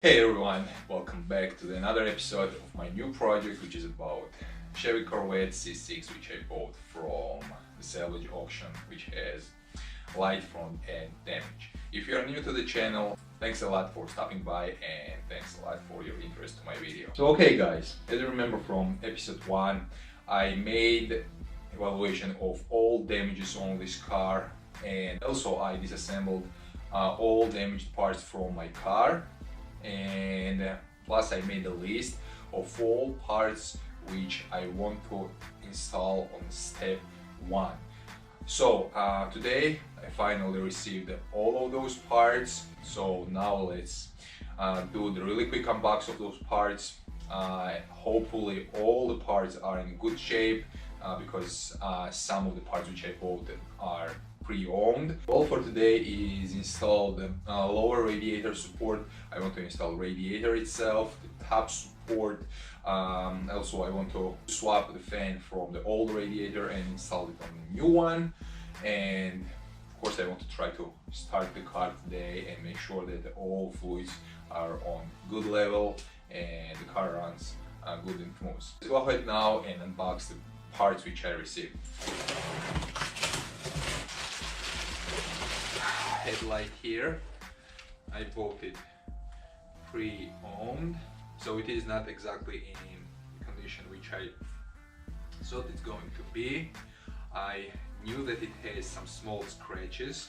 Hey everyone, welcome back to another episode of my new project, which is about Chevy Corvette C6, which I bought from the salvage auction, which has light front end damage. If you are new to the channel, thanks a lot for stopping by and thanks a lot for your interest in my video. So okay guys, as you remember from episode 1, I made evaluation of all damages on this car, and also I disassembled all damaged parts from my car, and plus I made a list of all parts which I want to install on step 1. So today I finally received all of those parts, so now let's do the really quick unbox of those parts. Hopefully all the parts are in good shape because some of the parts which I bought are pre-owned. All for today is install the lower radiator support. I want to install radiator itself, the top support. Also I want to swap the fan from the old radiator and install it on the new one. And of course I want to try to start the car today and make sure that all fluids are on good level and the car runs good and smooth. Let's go ahead now and unbox the parts which I received. Headlight here, I bought it pre-owned, so it is not exactly in condition which I thought it's going to be. I knew that it has some small scratches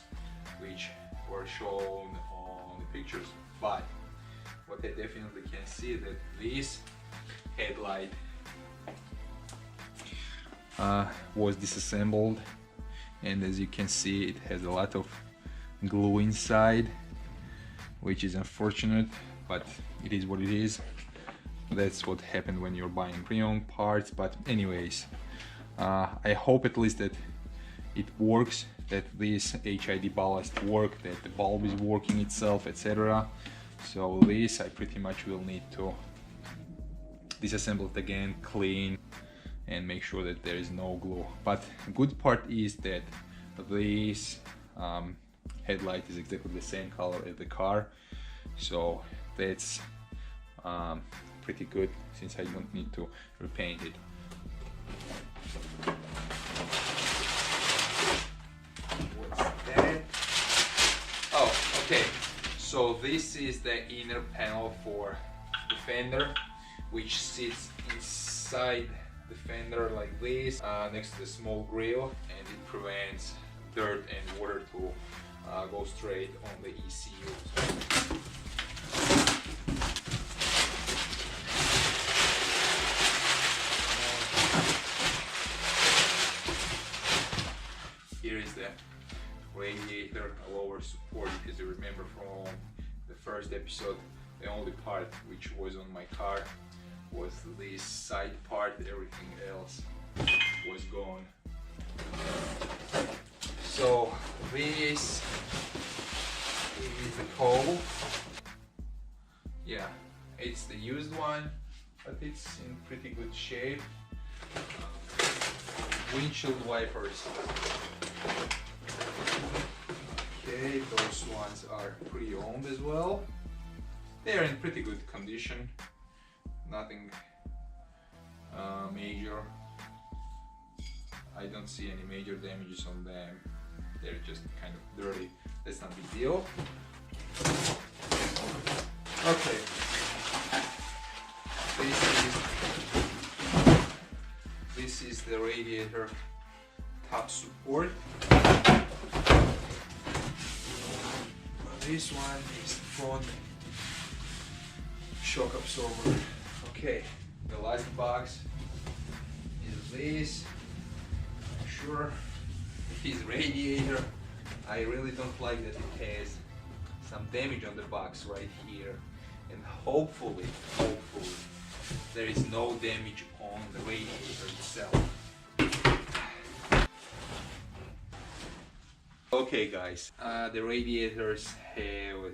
which were shown on the pictures, but what I definitely can see that this headlight was disassembled, and as you can see it has a lot of glue inside, which is unfortunate, but it is what it is. That's what happened when you're buying pre-owned parts. But anyways, I hope at least that it works, that this HID ballast work, that the bulb is working itself, etc. So this I pretty much will need to disassemble it again, clean, and make sure that there is no glue. But the good part is that this headlight is exactly the same color as the car, so that's pretty good since I don't need to repaint it. What's that? Oh, okay, so this is the inner panel for the fender, which sits inside the fender like this, next to the small grill, and it prevents dirt and water to go straight on the ECU. Here is the radiator lower support. As you remember from the first episode, the only part which was on my car was this side part, everything else was gone. So this is the pole. Yeah, it's the used one, but it's in pretty good shape. Windshield wipers. Okay, those ones are pre-owned as well. They're in pretty good condition. Nothing major. I don't see any major damages on them. They're just kind of dirty. That's not a big deal. Okay. This is the radiator top support. This one is the front shock absorber. Okay. The last box is this. Sure, it is radiator. I really don't like that it has some damage on the box right here, and hopefully there is no damage on the radiator itself. Okay guys, the radiators have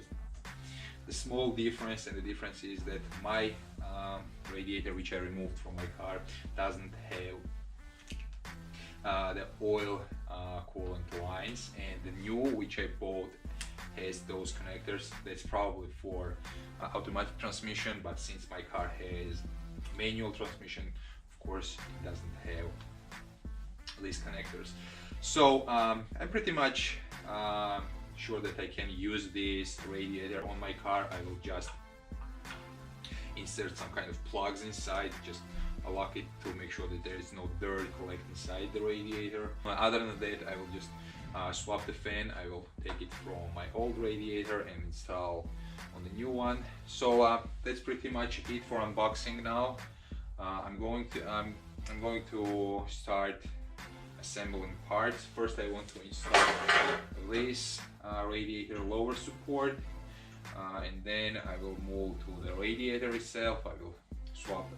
the small difference, and the difference is that my radiator which I removed from my car doesn't have the oil coolant lines, and the new which I bought has those connectors. That's probably for automatic transmission, but since my car has manual transmission, of course it doesn't have these connectors. So I'm pretty much sure that I can use this radiator on my car. I will just insert some kind of plugs inside, just lock it to make sure that there is no dirt collect inside the radiator. Other than that, I will just swap the fan. I will take it from my old radiator and install on the new one. So that's pretty much it for unboxing now. I'm going to start assembling parts. First I want to install this radiator lower support, and then I will move to the radiator itself. I will swap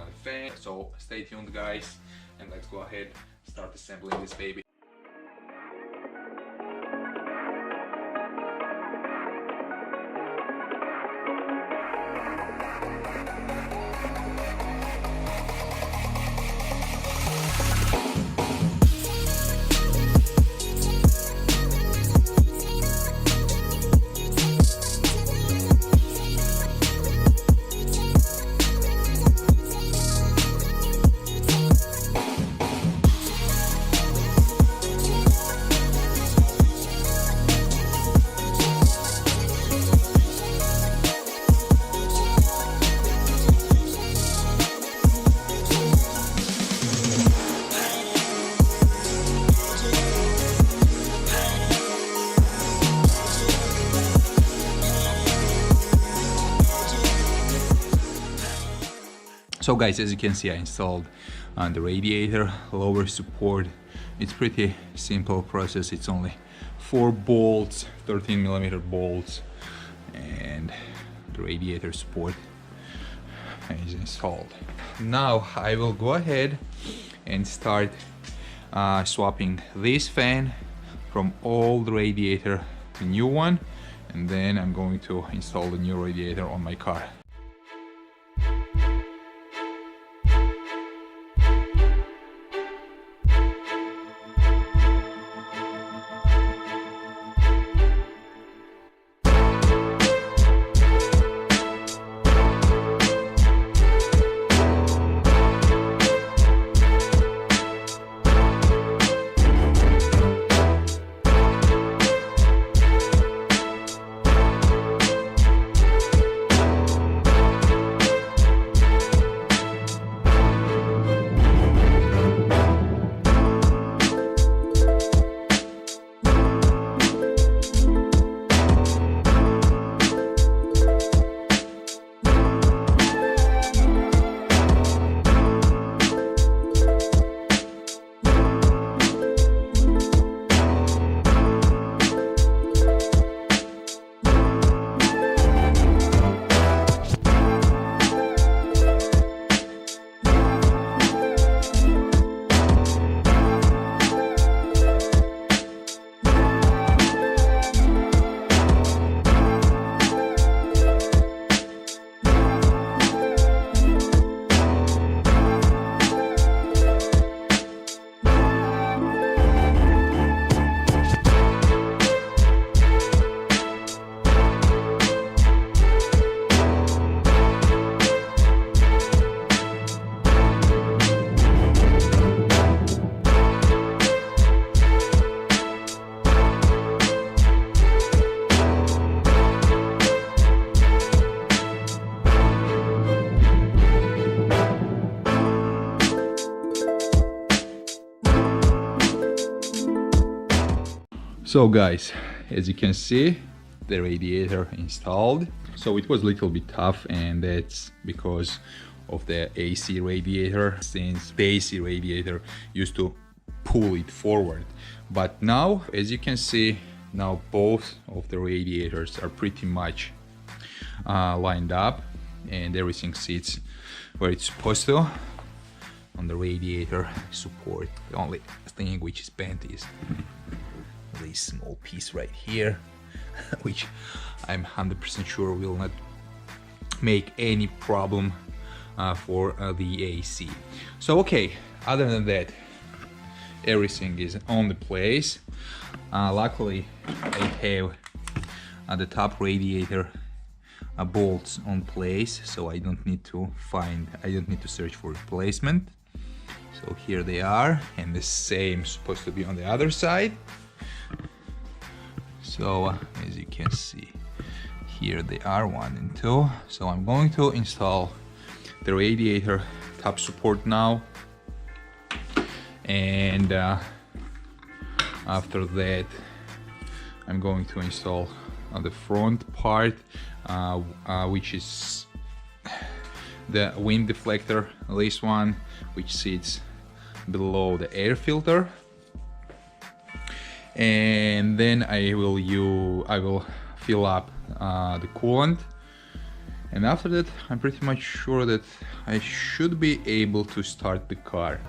the fan. So stay tuned guys, and let's go ahead start assembling this baby. So guys, as you can see, I installed the radiator lower support. It's pretty simple process. It's only 4 bolts, 13mm bolts, and the radiator support is installed. Now I will go ahead and start swapping this fan from old radiator to new one, and then I'm going to install the new radiator on my car. So guys, as you can see, the radiator installed. So it was a little bit tough, and that's because of the AC radiator, since the AC radiator used to pull it forward. But now, as you can see, now both of the radiators are pretty much lined up, and everything sits where it's supposed to on the radiator support. The only thing which is bent is this small piece right here, which I'm 100% sure will not make any problem for the AC. So okay, other than that, everything is on the place. Luckily I have the top radiator bolts on place, so I don't need to search for replacement. So here they are, and the same supposed to be on the other side. So as you can see, here they are, 1 and 2. So I'm going to install the radiator top support now, and after that I'm going to install the front part, which is the wind deflector, this one, which sits below the air filter. And then I will fill up the coolant, and after that I'm pretty much sure that I should be able to start the car.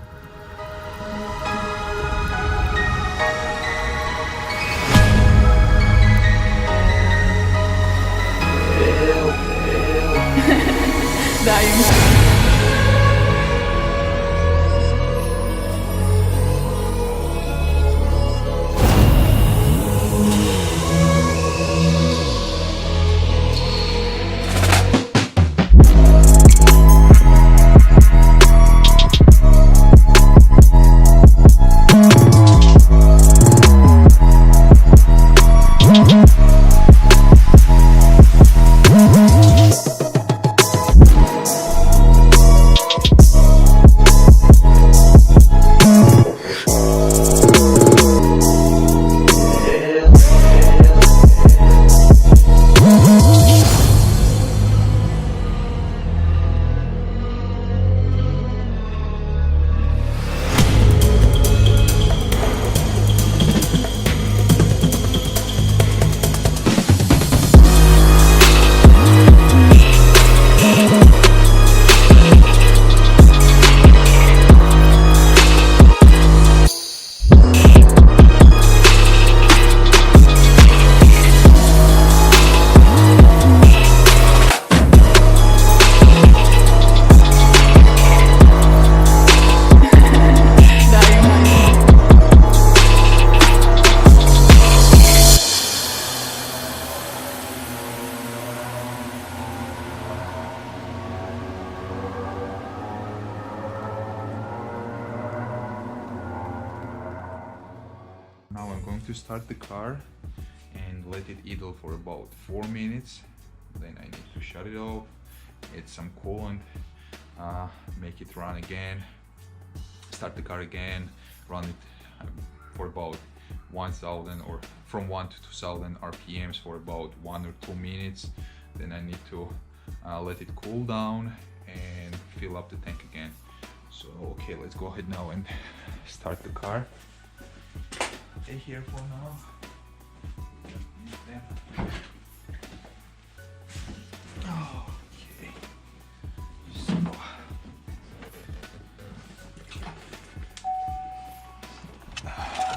Now I'm going to start the car and let it idle for about 4 minutes. Then I need to shut it off, add some coolant, make it run again, start the car again, run it for about 1000 or from 1 to 2000 RPMs for about 1 or 2 minutes. Then I need to let it cool down and fill up the tank again. So okay, let's go ahead now and start the car. Stay here for now. Okay. So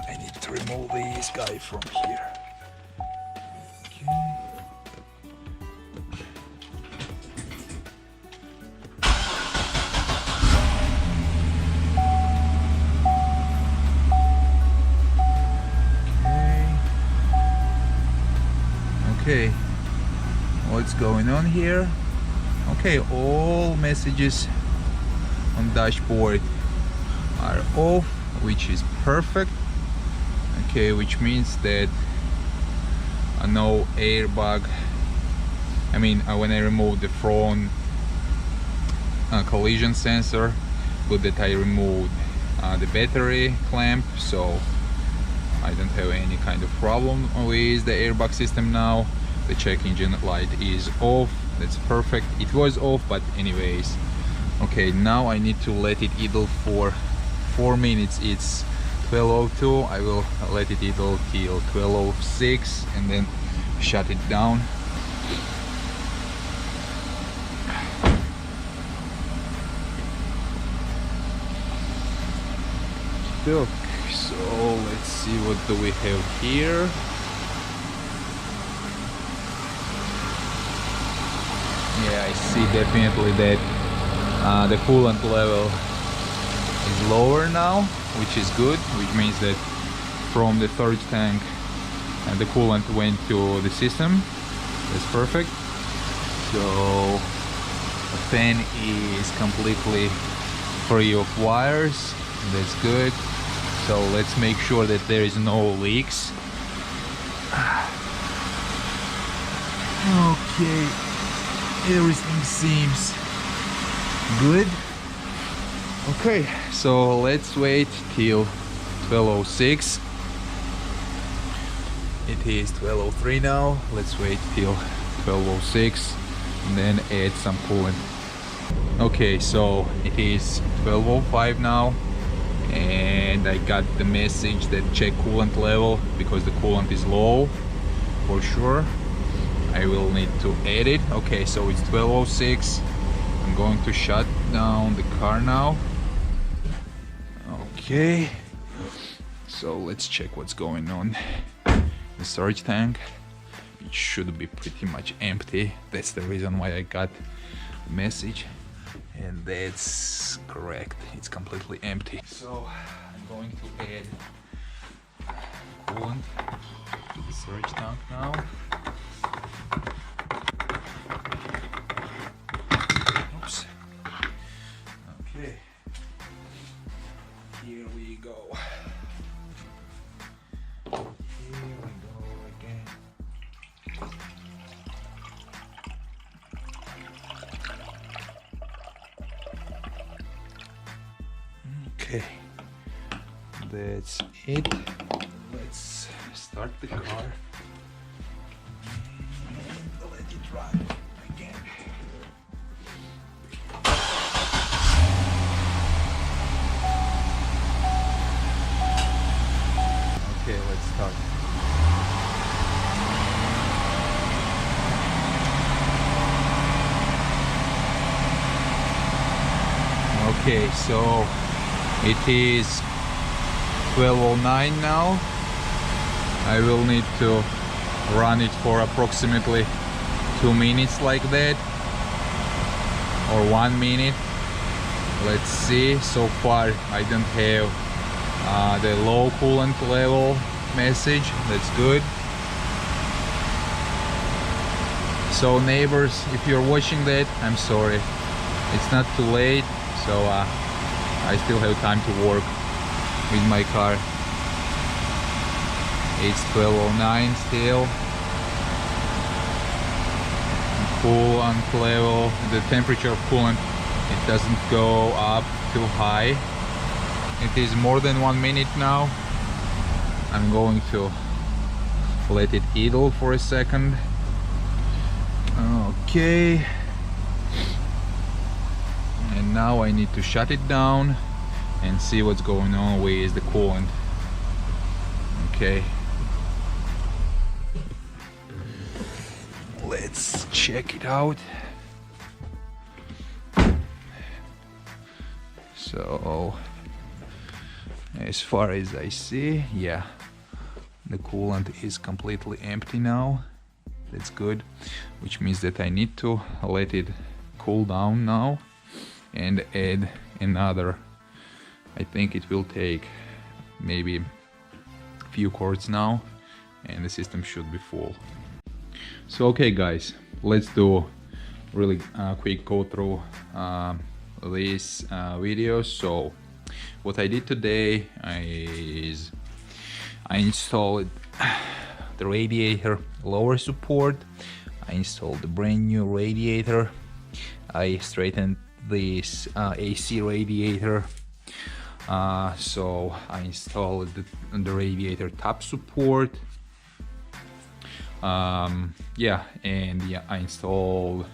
I need to remove this guy from here. Okay, what's going on here? Okay, all messages on dashboard are off, which is perfect. Okay, which means that no airbag. I mean, when I remove the front collision sensor, good that I removed the battery clamp, so I don't have any kind of problem with the airbag system now. The check engine light is off. That's perfect. It was off, but anyways. Okay, now I need to let it idle for 4 minutes. It's 12:02. I will let it idle till 12:06 and then shut it down. So let's see, what do we have here? Yeah, I see definitely that the coolant level is lower now, which is good, which means that from the third tank and the coolant went to the system. That's perfect. So the fan is completely free of wires. That's good. So let's make sure that there is no leaks. Okay, everything seems good. Okay, so let's wait till 12:06. It is 12:03 now. Let's wait till 12:06 and then add some coolant. Okay, so it is 12:05 now, and I got the message that check coolant level because the coolant is low for sure. I will need to add it. Okay, so it's 12:06. I'm going to shut down the car now. Okay, so let's check what's going on. The storage tank, it should be pretty much empty. That's the reason why I got the message, and that's correct, it's completely empty. So I'm going to add coolant to the storage tank now. Oops. Okay, here we go. Okay, that's it. Let's start the car and let it run again. Okay, let's start. Okay, so it is 12:09 now. I will need to run it for approximately 2 minutes like that, or 1 minute. Let's see. So far I don't have the low coolant level message. That's good. So neighbors, if you're watching that, I'm sorry. It's not too late, so I still have time to work with my car. It's 12:09 still. Coolant level, the temperature of coolant, it doesn't go up too high. It is more than 1 minute now. I'm going to let it idle for a second. Okay. And now I need to shut it down and see what's going on with the coolant. Okay. Let's check it out. So, as far as I see, yeah, the coolant is completely empty now. That's good, which means that I need to let it cool down now and add another. I think it will take maybe a few quarts now, and the system should be full. So okay guys, let's do really quick go through this video. So what I did today is I installed the radiator lower support. I installed the brand new radiator. I straightened this AC radiator. So I installed the radiator top support. Yeah, and yeah, I installed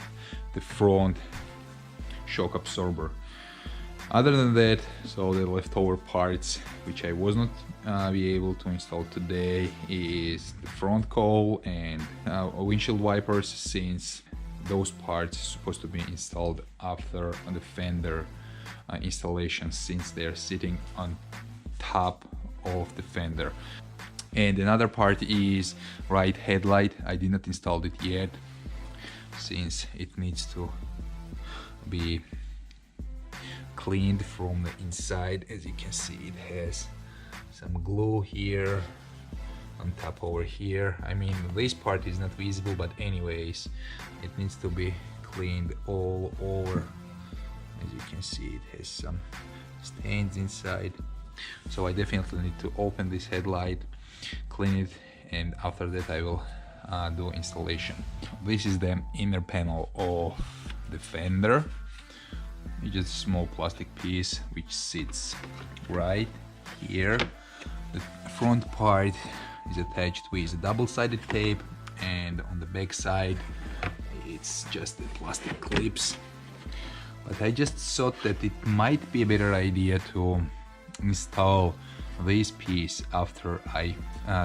the front shock absorber. Other than that, so the leftover parts which I was not be able to install today is the front cowl and windshield wipers, since those parts are supposed to be installed after the fender installation, since they're sitting on top of the fender. And another part is right headlight. I did not install it yet, since it needs to be cleaned from the inside. As you can see, it has some glue here on top over here. I mean, this part is not visible, but anyways, it needs to be cleaned all over. As you can see, it has some stains inside, so I definitely need to open this headlight, clean it, and after that I will do installation. This is the inner panel of the fender. It's just a small plastic piece which sits right here. The front part is attached with double-sided tape, and on the back side it's just the plastic clips. But I just thought that it might be a better idea to install this piece after I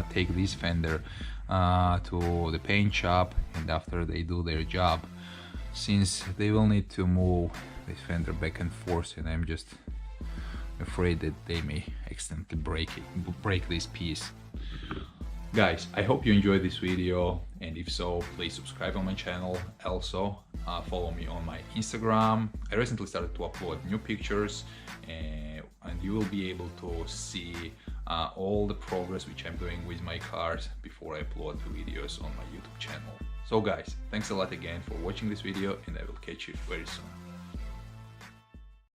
take this fender to the paint shop, and after they do their job, since they will need to move this fender back and forth, and I'm just afraid that they may accidentally break this piece. Guys, I hope you enjoyed this video, and if so, please subscribe on my channel. Also, follow me on my Instagram. I recently started to upload new pictures, and you will be able to see all the progress which I'm doing with my cars before I upload the videos on my YouTube channel. So guys, thanks a lot again for watching this video, and I will catch you very soon.